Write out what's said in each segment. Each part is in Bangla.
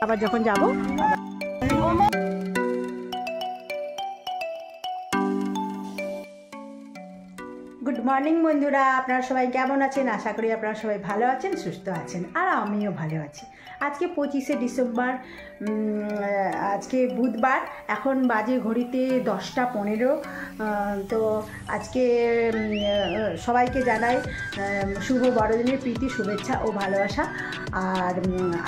আবার যখন যাব। গুড মর্নিং বন্ধুরা, আপনারা সবাই কেমন আছেন? আশা করি আপনারা সবাই ভালো আছেন, সুস্থ আছেন, আর আমিও ভালো আছি। আজকে 25শে ডিসেম্বর, আজকে বুধবার। এখন বাজে ঘড়িতে 10টা 15। তো আজকে সবাইকে জানাই শুভ বড়দিনের প্রীতি, শুভেচ্ছা ও ভালোবাসা। আর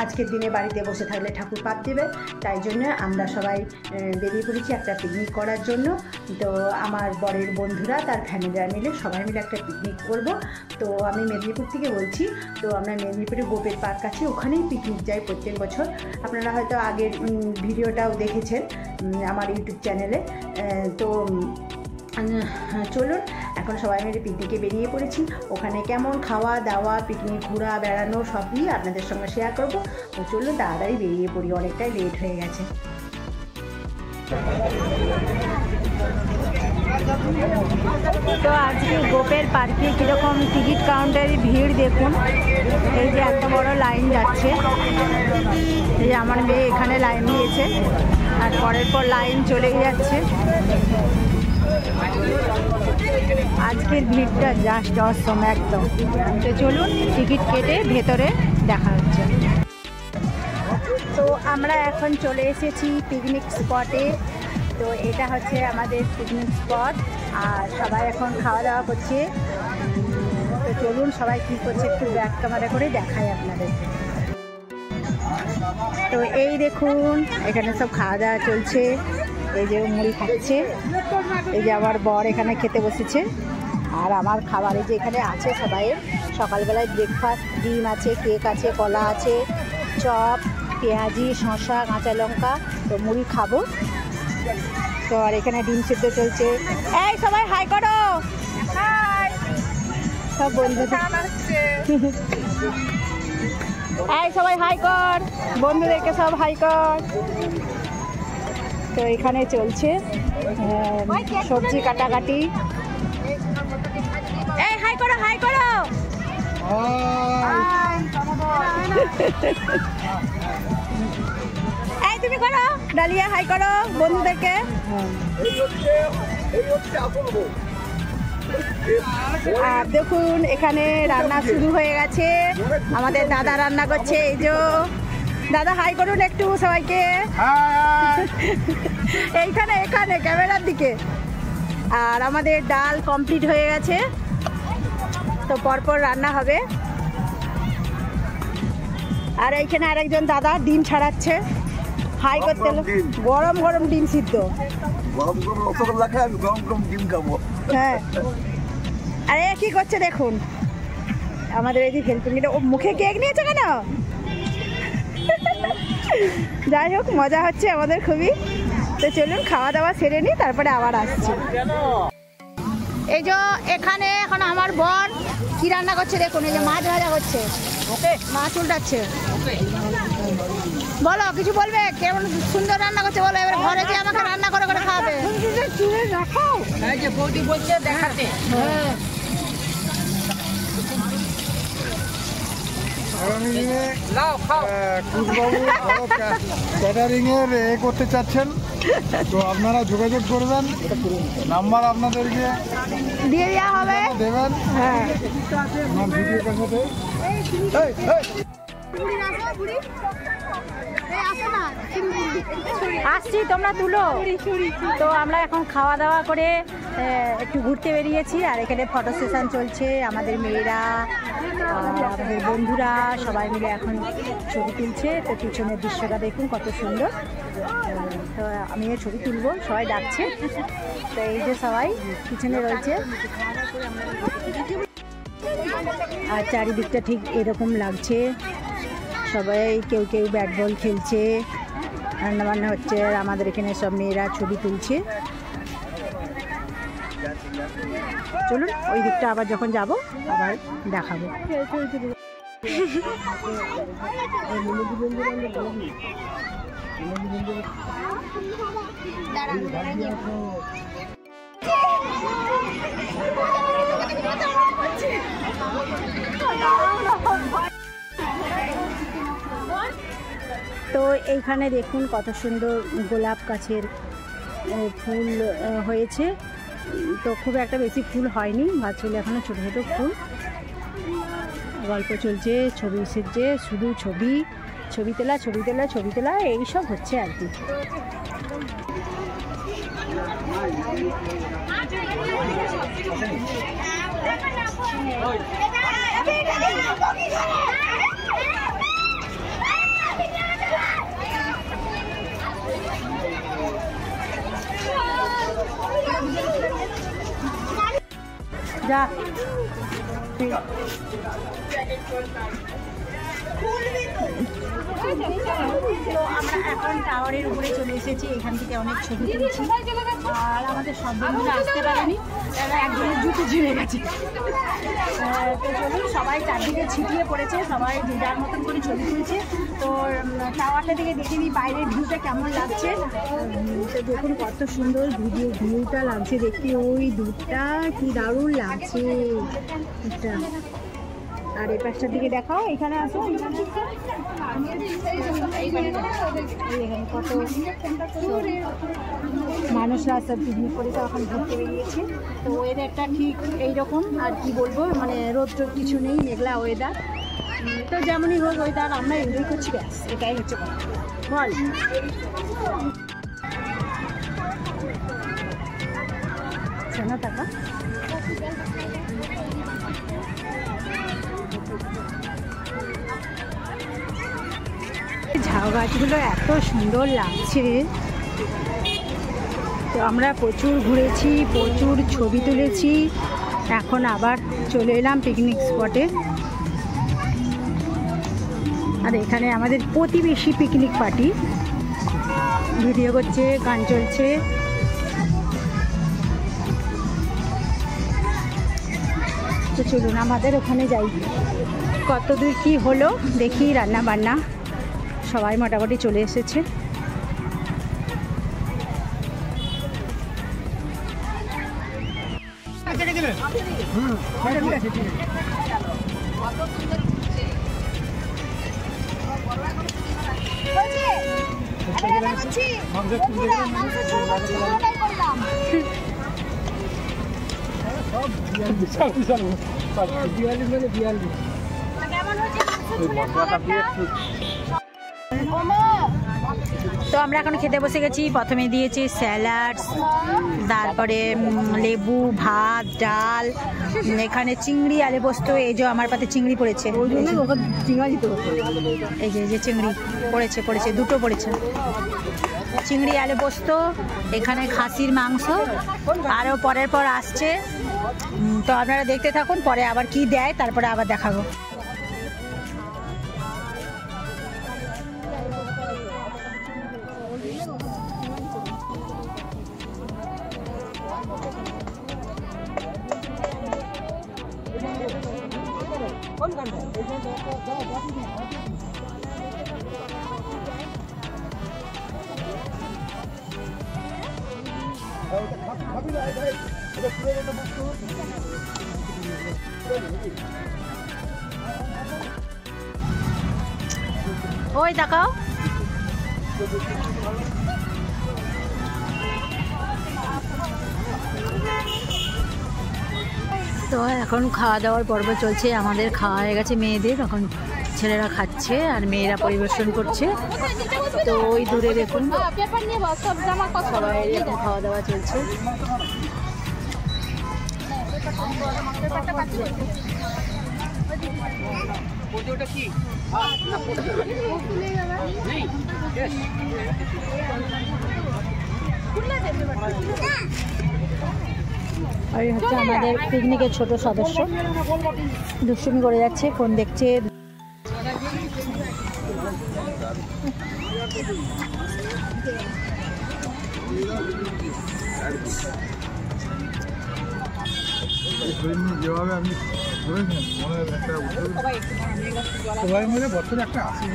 আজকের দিনে বাড়িতে বসে থাকলে ঠাকুর পাপ দেবে, তাই জন্য আমরা সবাই বেরিয়ে পড়েছি একটা পিকনিক করার জন্য। তো আমার বরের বন্ধুরা তার ফ্যামিলিরা মিলে সবাই মিলে একটা পিকনিক করব। তো আমি মেদিনীপুর থেকে বলছি। তো আমরা মেদিনীপুরে গোপের পার্ক আছে, ওখানেই পিকনিক যাই প্রত্যেক বছর। আপনারা হয়তো আগের ভিডিওটাও দেখেছেন আমার ইউটিউব চ্যানেলে। তো চলুন, এখন সবাই মিলে পিকনিকে বেরিয়ে পড়েছি। ওখানে কেমন খাওয়া দাওয়া, পিকনিক ঘোরা বেড়ানো সবই আপনাদের সঙ্গে শেয়ার করব। তো চলুন তাড়াতাড়ি বেরিয়ে পড়ি, অনেকটাই লেট হয়ে গেছে। তো আজকে গোপের পার্কে কীরকম টিকিট কাউন্টারে ভিড় দেখুন। এই যে এত বড় লাইন যাচ্ছে, এই যে আমার মেয়ে এখানে লাইন দিয়েছে, আর পরের পর লাইন চলেই যাচ্ছে। আজকের ভিড়টা জাস্ট অসম একদম। তো চলুন টিকিট কেটে ভেতরে দেখা হচ্ছে। তো আমরা এখন চলে এসেছি পিকনিক স্পটে। তো এটা হচ্ছে আমাদের পিকনিক স্পট, আর সবাই এখন খাওয়া দাওয়া করছে। তো চলুন সবাই কী করছে একটু ব্যাক ক্যামেরা করে দেখাই আপনাদেরকে। তো এই দেখুন এখানে সব খাওয়া দাওয়া চলছে। এই যে মুড়ি খাচ্ছে, এই যে আমার বর এখানে খেতে বসেছে, আর আমার খাবারে যে এখানে আছে সবাই সকালবেলায় ব্রেকফাস্ট, ডিম আছে, কেক আছে, কলা আছে, চপ, পেঁয়াজি, শসা, কাঁচা লঙ্কা। তো মুড়ি খাবো। তো আর এখানে ডিম সিদ্ধ চলছে। এই সবাই হাই করো, সব বন্ধুদের। এই সবাই হাই কর, বন্ধুদেরকে সব হাই কর। তো এখানে চলছে সবজি কাটাকাটি। এই হাই করো, হাই করো। এই তুমি করো, ডালিয়া হাই করো বন্ধুদেরকে। আর দেখুন এখানে রান্না শুরু হয়ে গেছে, আমাদের দাদা রান্না করছে। এই যে দাদা হাই করুন একটু সবাইকে। এইখানে এখানে ক্যামেরার দিকে। আর আমাদের ডাল কমপ্লিট হয়ে গেছে, তো পরপর রান্না হবে। আর এইখানে আরেকজন দাদা ডিম ছাড়াচ্ছে, হাই করতে। গরম গরম ডিম সিদ্ধ। হ্যাঁ, আরে কি করছে দেখুন আমাদের এই যে হেল্পিংটা। ও মুখে কেক নিয়েছে কেন? যাই হোক, মজা হচ্ছে আমাদের খুবই। তো চলুন খাওয়া দাওয়া সেরে নিই, তারপরে আবার আসছি। এই যে এখানে এখন আমার বর কি রান্না করছে দেখুন। এই যে মাছ ভাজা করছে, মাছ উল্টাচ্ছে। বলো, কিছু বলবে? কেমন সুন্দর রান্না করছে বলো। এবার ঘরে যে আমাকে রান্না করে করে খাওয়াবে। দেখাতে ক্যাটারিং এর করতে চাচ্ছেন তো আপনারা যোগাযোগ করবেন, নাম্বার আপনাদেরকে দিয়ে দেওয়া হবে, দেবেন। হ্যাঁ, আমার ভিডিও কাছে আসছি, তোমরা তুলো। তো আমরা এখন খাওয়া দাওয়া করে একটু ঘুরতে বেরিয়েছি, আর এখানে ফটো সেশন চলছে। আমাদের মেয়েরা, আমাদের বন্ধুরা সবাই মিলে এখন ছবি তুলছে। তো পিছনের দৃশ্যটা দেখুন কত সুন্দর। তো আমিও ছবি তুলবো, সবাই ডাকছে। তো এই যে সবাই পিছনে রয়েছে, আর চারিদিকটা ঠিক এরকম লাগছে। সবাই কেউ কেউ ব্যাট বল খেলছে, রান্নাবান্না হচ্ছে, আর আমাদের এখানে সব মেয়েরা ছবি তুলছে। চলুন ওই দিকটা আবার যখন যাব আবার দেখাবো। তো এইখানে দেখুন কত সুন্দর গোলাপ গাছের ফুল হয়েছে। তো খুব একটা বেশি ফুল হয়নি, গাছগুলো এখনো ছোটো ছোটো ফুল। গল্প চলছে, ছবি এসেছে, শুধু ছবি ছবি তোলা ছবি তোলা ছবি তোলা এইসব হচ্ছে আর কি। যা তো আমরা এখন টাওয়ারের উপরে চলে এসেছি, এখান থেকে অনেক ছবি তুলছি। আর আমাদের সব বন্ধুরা আসতে পারেনি, তারা একজনের জুতো ঝিরে গেছে। তো চলুন, সবাই চারদিকে ছিটিয়ে পড়েছে, সবাই যে যার মতন করে ছবি তুলছে। তো টাওয়ারটা থেকে দেখে নিই বাইরের ভিউটা কেমন লাগছে। তো দেখুন কত সুন্দর ভিউটা লাগছে দেখতে, ওই দুধটা কি দারুণ লাগছে এটা। আর এই পাশটার দিকে দেখাও, এখানে আসো, এখানে কত মানুষরা সব পিকনিক করে তো এখন ঘুরতে বেরিয়েছে। তো ওয়েদারটা ঠিক এইরকম, আর কি বলবো, মানে রোদ টোদ কিছু নেই, মেঘলা ওয়েদার। তো যেমনই হোক ওয়েদার, আমরা এনজয় করছি, ব্যাস এটাই হচ্ছে কথা। বল শোনো টাকা। ঝাউ গাছগুলো এত সুন্দর লাগছে। তো আমরা প্রচুর ঘুরেছি, প্রচুর ছবি তুলেছি, এখন আবার চলে এলাম পিকনিক স্পটে। আর এখানে আমাদের প্রতিবেশী পিকনিক পার্টি ভিডিও করছে, গান চলছে। তো চলুন আমাদের ওখানে যাই, কত দূর কী হলো দেখি। রান্না বান্না সবাই মোটামুটি চলে এসেছে। তো আমরা এখন খেতে বসে গেছি। প্রথমে দিয়েছি স্যালাড, তারপরে লেবু, ভাত, ডাল, এখানে চিংড়ি আলু পোস্ত। এই যে আমার পাতে চিংড়ি পড়েছে, এই যে চিংড়ি পড়েছে দুটো পড়েছে, চিংড়ি আলু পোস্ত। এখানে খাসির মাংস, আরও পরের পর আসছে। তো আপনারা দেখতে থাকুন, পরে আবার কি দেয় তারপরে আবার দেখাবো। ওই দেখাও, তো এখন খাওয়া দাওয়ার পর্ব চলছে। আমাদের খাওয়া হয়ে গেছে মেয়েদের, এখন ছেলেরা খাচ্ছে আর মেয়েরা পরিবেশন করছে। তো ওই দূরে দেখুন সবাই এখন খাওয়া দাওয়া চলছে। আর হচ্ছে আমাদের পিকনিকের ছোট সদস্য, দুষ্টুমি করে যাচ্ছে, ফোন দেখছে। যেভাবে আমি সবাই মিলে বছরে একটা আসি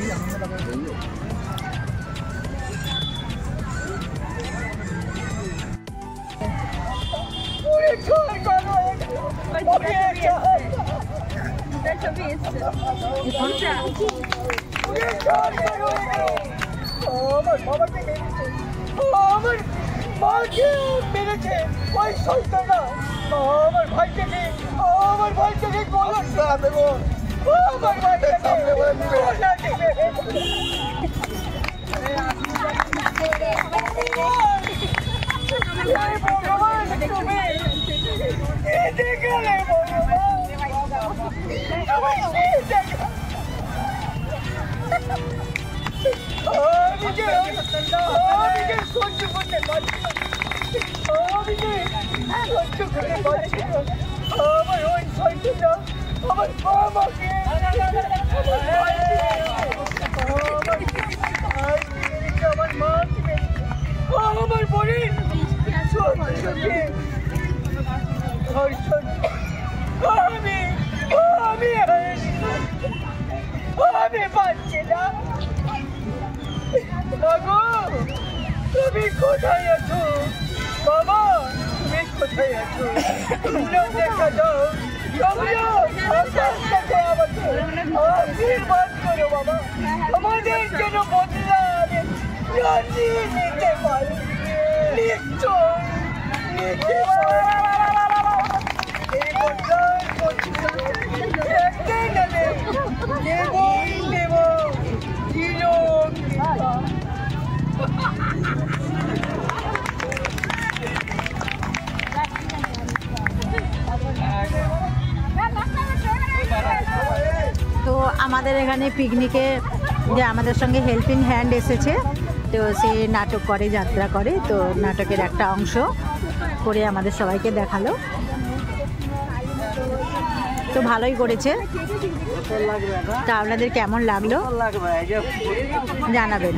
আমার বাবাকে মেরেছে, আমার মাকে মেরেছে ওই শয়তানরা, আমার ভাইটাকে গলা দেবো, আমার ভাইটাকে গলা দেবে। ভগবান তুমি দেখালে, ভগবান তুমি দেখা। আমি যে সহ্য করতে পারছি না, আমার ওই শয়তানরা আমার বাবাকে আমার মাকে আমার বোনের আমি পাচ্ছি না। বাবু তুমি কোথায় আছো? বাবা তুমি কোথায় আছো? তোমরা দেখা দাও, তোমরা আমাকে আশীর্বাদ করো বাবা, আমাদের যেন বদলা নিতে পারি, নিশ্চয় নিতে পারি। এই বদলার একটাই নামে দেব তো আমাদের এখানে পিকনিকে যে আমাদের সঙ্গে হেল্পিং হ্যান্ড এসেছে, তো সে নাটক করে, যাত্রা করে, তো নাটকের একটা অংশ করে আমাদের সবাইকে দেখালো। তো ভালোই করেছে। তা আপনাদের কেমন লাগলো জানাবেন।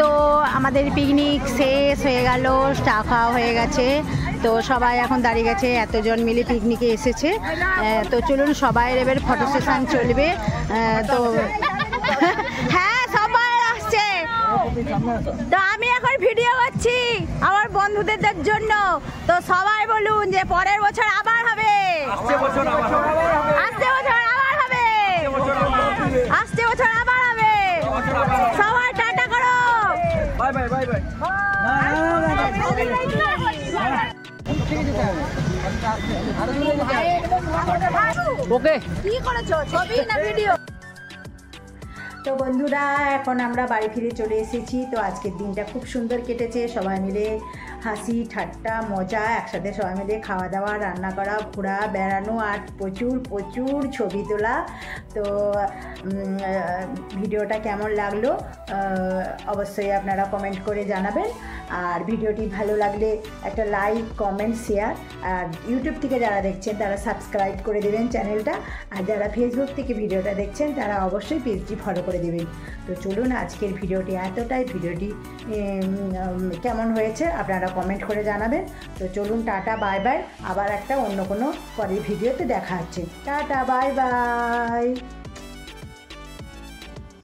তো আমাদের পিকনিক শেষ হয়ে গেল, চা খাওয়া হয়ে গেছে, তো সবাই এখন দাঁড়িয়ে গেছে, এতজন মিলে পিকনিকে এসেছে। তো চলুন সবাই এবার ফটো সেশন চলবে। তো হ্যাঁ সবাই আসছে, তো আমি এখন ভিডিও করছি আমার বন্ধুদের জন্য। তো সবাই বলুন যে পরের বছর আবার হবে, আসছে বছর আবার হবে, আসছে বছর আবার হবে। সবাই টাটা করো, বাই বাই বাই বাই। ওকে কি করেছো, ছবি না ভিডিও? তো বন্ধুরা এখন আমরা বাড়ি ফিরে চলে এসেছি। তো আজকের দিনটা খুব সুন্দর কেটেছে, সবাই মিলে হাসি ঠাট্টা মজা একসাথে, সবাই মিলে খাওয়া দাওয়া, রান্না করা, ঘোরা বেড়ানো, আর প্রচুর প্রচুর ছবি তোলা। তো ভিডিওটা কেমন লাগলো অবশ্যই আপনারা কমেন্ট করে জানাবেন। আর ভিডিওটি ভালো লাগলে একটা লাইক, কমেন্ট, শেয়ার। আর ইউটিউব থেকে যারা দেখছেন তারা সাবস্ক্রাইব করে দেবেন চ্যানেলটা, আর যারা ফেসবুক থেকে ভিডিওটা দেখছেন তারা অবশ্যই পেজটি ফলো করে দেবেন। তো চলুন আজকের ভিডিওটি এতটাই। ভিডিওটি কেমন হয়েছে আপনারা কমেন্ট করে জানাবেন। তো চলুন টাটা বাই বাই, আবার একটা অন্য কোনো পরের ভিডিওতে দেখা হচ্ছে। Tata bye bye.